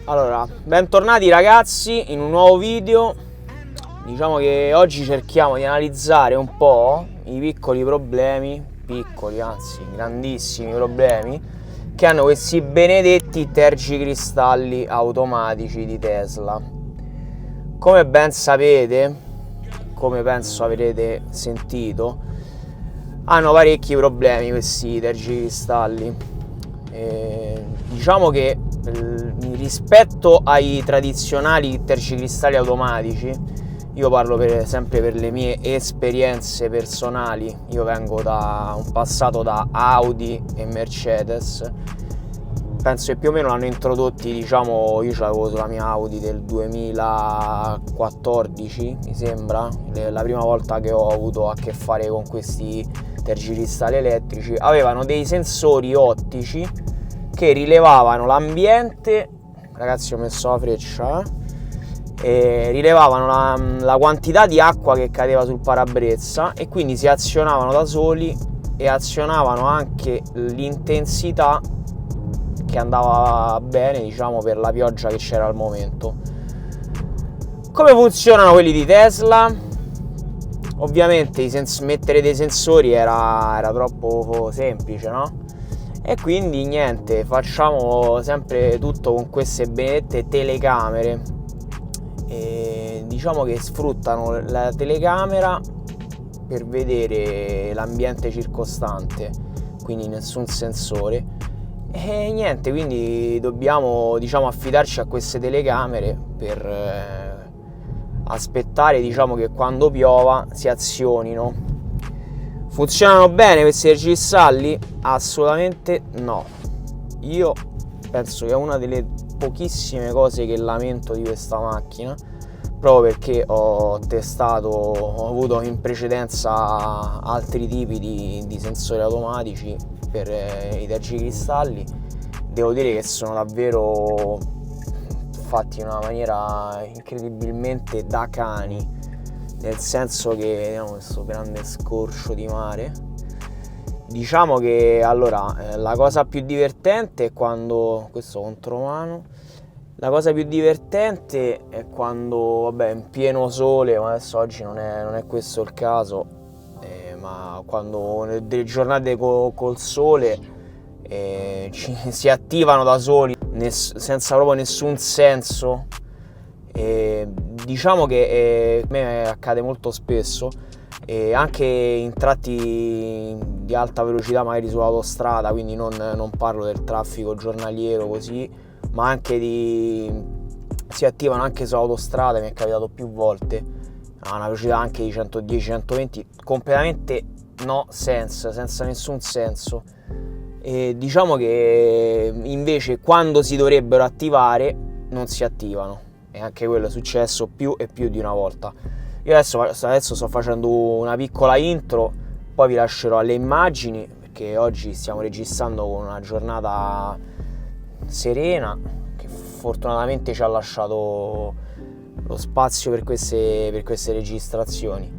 Allora, bentornati ragazzi in un nuovo video. Diciamo che oggi cerchiamo di analizzare un po' i piccoli problemi, anzi grandissimi problemi che hanno questi benedetti tergicristalli automatici di Tesla. Come ben sapete, come penso avrete sentito, hanno parecchi problemi questi tergicristalli. Diciamo che rispetto ai tradizionali tergicristalli automatici, io parlo sempre per le mie esperienze personali, io vengo da un passato da Audi e Mercedes, penso che più o meno l'hanno introdotti, diciamo, io ce l'avevo sulla mia Audi del 2014 mi sembra, la prima volta che ho avuto a che fare con questi tergicristalli elettrici. Avevano dei sensori ottici che rilevavano l'ambiente, ragazzi ho messo la freccia, e rilevavano la quantità di acqua che cadeva sul parabrezza e quindi si azionavano da soli e azionavano anche l'intensità che andava bene, diciamo, per la pioggia che c'era al momento. Come funzionano quelli di Tesla? Ovviamente mettere dei sensori era troppo semplice, no? E quindi niente, facciamo sempre tutto con queste benedette telecamere, e diciamo che sfruttano la telecamera per vedere l'ambiente circostante, quindi nessun sensore, e niente, quindi dobbiamo, diciamo, affidarci a queste telecamere per aspettare, diciamo, che quando piova si azionino. Funzionano bene questi tergicristalli? Assolutamente no. Io penso che è una delle pochissime cose che lamento di questa macchina, proprio perché ho avuto in precedenza altri tipi di sensori automatici per i tergicristalli. Devo dire che sono davvero fatti in una maniera incredibilmente da cani, nel senso che vediamo questo grande scorcio di mare. Diciamo che allora la cosa più divertente è quando questo contromano, la cosa più divertente è quando, vabbè, in pieno sole, ma adesso oggi non è questo il caso, ma quando delle giornate col sole si attivano da soli senza proprio nessun senso. Diciamo che a me accade molto spesso, anche in tratti di alta velocità, magari sull'autostrada, quindi non parlo del traffico giornaliero così, ma anche si attivano anche sull'autostrada. Mi è capitato più volte a una velocità anche di 110-120, completamente no sense, senza nessun senso. E diciamo che invece quando si dovrebbero attivare non si attivano, e anche quello è successo più e più di una volta. Io adesso sto facendo una piccola intro, poi vi lascerò alle immagini, perché oggi stiamo registrando con una giornata serena che fortunatamente ci ha lasciato lo spazio per queste registrazioni.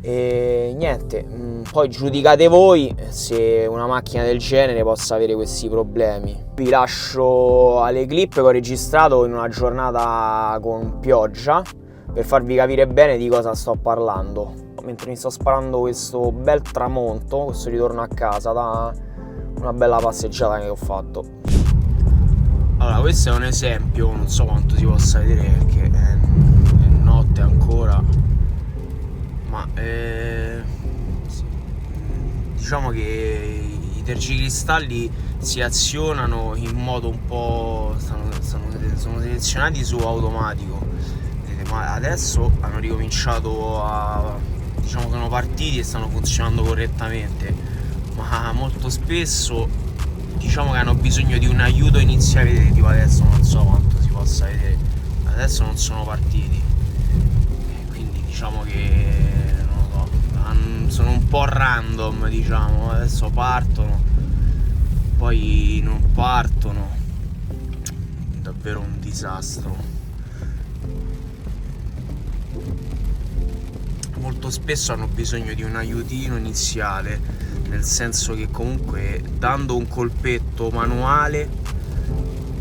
E niente, poi giudicate voi se una macchina del genere possa avere questi problemi. Vi lascio alle clip che ho registrato in una giornata con pioggia, per farvi capire bene di cosa sto parlando, mentre mi sto sparando questo bel tramonto, questo ritorno a casa da una bella passeggiata che ho fatto. Allora, questo è un esempio, non so quanto si possa vedere perché è notte ancora, ma diciamo che i tergicristalli si azionano in modo un po', sono selezionati su automatico, ma adesso hanno ricominciato diciamo, sono partiti e stanno funzionando correttamente, ma molto spesso diciamo che hanno bisogno di un aiuto iniziale. Vedete, tipo adesso non so quanto si possa vedere, adesso non sono partiti, quindi diciamo che non lo so, sono un po' random, diciamo, adesso partono, poi non partono, davvero un disastro. Molto spesso hanno bisogno di un aiutino iniziale, nel senso che comunque dando un colpetto manuale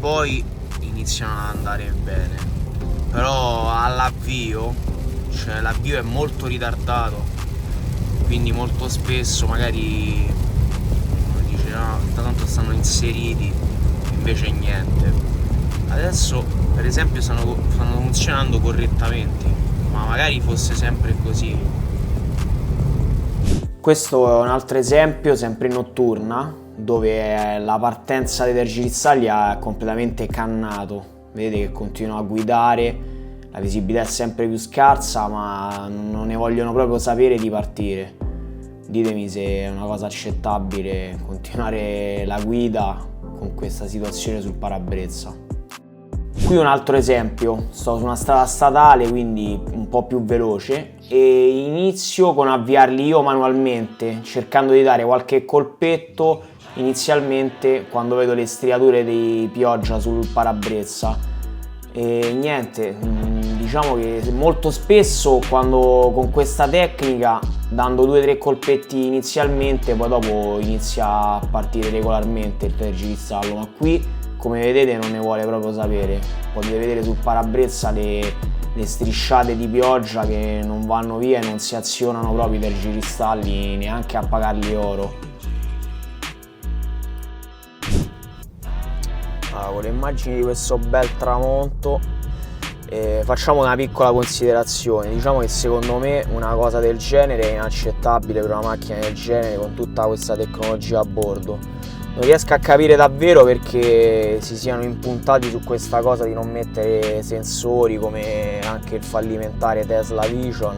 poi in iniziano ad andare bene, però all'avvio, cioè l'avvio è molto ritardato, quindi molto spesso magari uno dice no, tanto stanno inseriti, invece niente. Adesso per esempio stanno funzionando correttamente, ma magari fosse sempre così. Questo è un altro esempio, sempre in notturna, dove la partenza dei tergicristalli è completamente cannato. Vedete che continua a guidare, la visibilità è sempre più scarsa, ma non ne vogliono proprio sapere di partire. Ditemi se è una cosa accettabile continuare la guida con questa situazione sul parabrezza. Qui un altro esempio, sto su una strada statale, quindi un po' più veloce, e inizio con avviarli io manualmente, cercando di dare qualche colpetto inizialmente quando vedo le striature di pioggia sul parabrezza. E niente, diciamo che molto spesso quando con questa tecnica, dando 2-3 colpetti inizialmente, poi dopo inizia a partire regolarmente il tergicristallo, ma qui come vedete non ne vuole proprio sapere. Potete vedere sul parabrezza le strisciate di pioggia che non vanno via e non si azionano proprio i tergicristalli neanche a pagarli oro. Con le immagini di questo bel tramonto facciamo una piccola considerazione. Diciamo che secondo me una cosa del genere è inaccettabile per una macchina del genere con tutta questa tecnologia a bordo. Non riesco a capire davvero perché si siano impuntati su questa cosa di non mettere sensori come anche il fallimentare Tesla Vision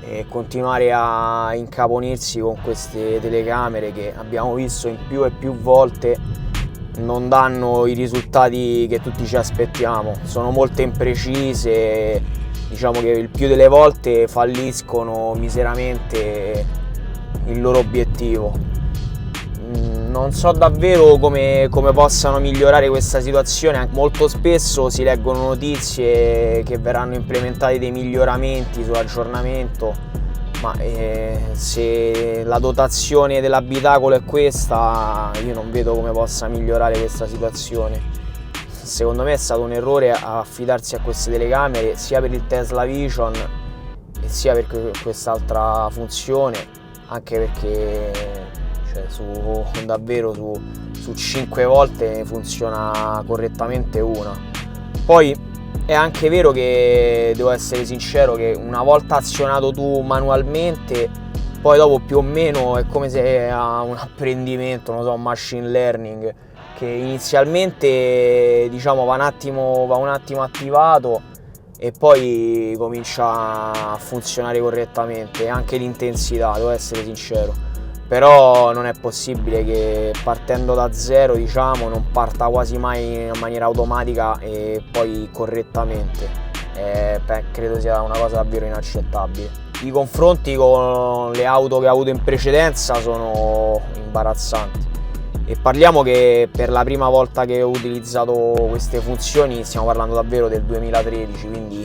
e continuare a incaponirsi con queste telecamere che abbiamo visto in più e più volte non danno i risultati che tutti ci aspettiamo. Sono molto imprecise, diciamo che il più delle volte falliscono miseramente il loro obiettivo. Non so davvero come possano migliorare questa situazione. Molto spesso si leggono notizie che verranno implementati dei miglioramenti sull'aggiornamento, ma se la dotazione dell'abitacolo è questa, io non vedo come possa migliorare questa situazione. Secondo me è stato un errore affidarsi a queste telecamere sia per il Tesla Vision e sia per quest'altra funzione, anche perché davvero su 5 volte funziona correttamente una. Poi è anche vero che devo essere sincero che una volta azionato tu manualmente, poi dopo più o meno è come se ha un apprendimento, non so, un machine learning, che inizialmente diciamo va un attimo attivato e poi comincia a funzionare correttamente, anche l'intensità, devo essere sincero. Però non è possibile che partendo da zero, diciamo, non parta quasi mai in maniera automatica e poi correttamente. Credo sia una cosa davvero inaccettabile. I confronti con le auto che ho avuto in precedenza sono imbarazzanti. E parliamo che per la prima volta che ho utilizzato queste funzioni stiamo parlando davvero del 2013, quindi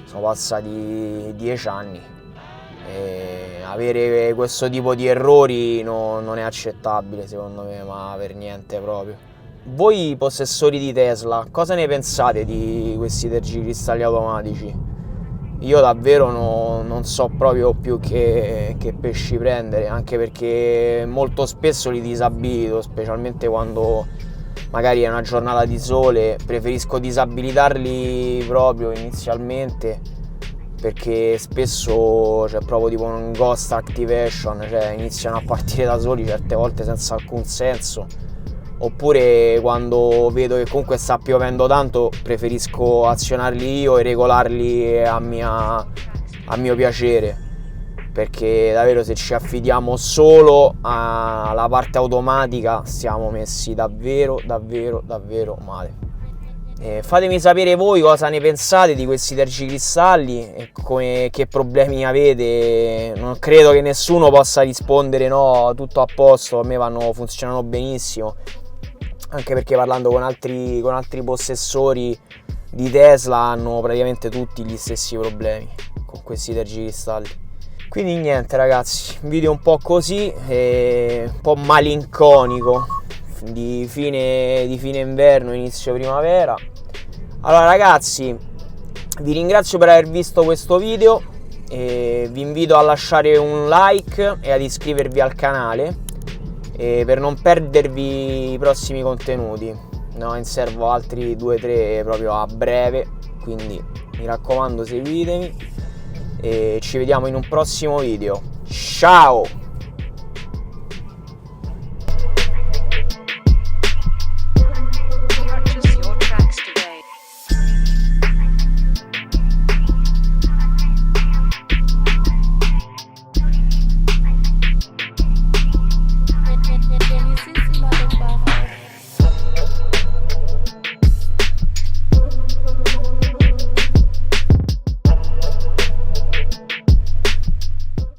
sono passati 10 anni. E avere questo tipo di errori non è accettabile secondo me, ma per niente proprio. Voi possessori di Tesla, cosa ne pensate di questi tergicristalli automatici? Io davvero non so proprio più che pesci prendere, anche perché molto spesso li disabilito, specialmente quando magari è una giornata di sole. Preferisco disabilitarli proprio inizialmente, perché spesso c'è proprio tipo un ghost activation, cioè iniziano a partire da soli certe volte senza alcun senso. Oppure quando vedo che comunque sta piovendo tanto preferisco azionarli io e regolarli a mio piacere, perché davvero se ci affidiamo solo alla parte automatica stiamo messi davvero male. Fatemi sapere voi cosa ne pensate di questi tergicristalli e che problemi avete. Non credo che nessuno possa rispondere no, tutto a posto, a me funzionano benissimo, anche perché parlando con altri possessori di Tesla hanno praticamente tutti gli stessi problemi con questi tergicristalli. Quindi niente ragazzi, un video un po' così, un po' malinconico, di fine inverno, inizio primavera. Allora ragazzi, vi ringrazio per aver visto questo video e vi invito a lasciare un like e ad iscrivervi al canale per non perdervi i prossimi contenuti. Ne inservo altri 2-3 proprio a breve, quindi mi raccomando seguitemi e ci vediamo in un prossimo video. Ciao!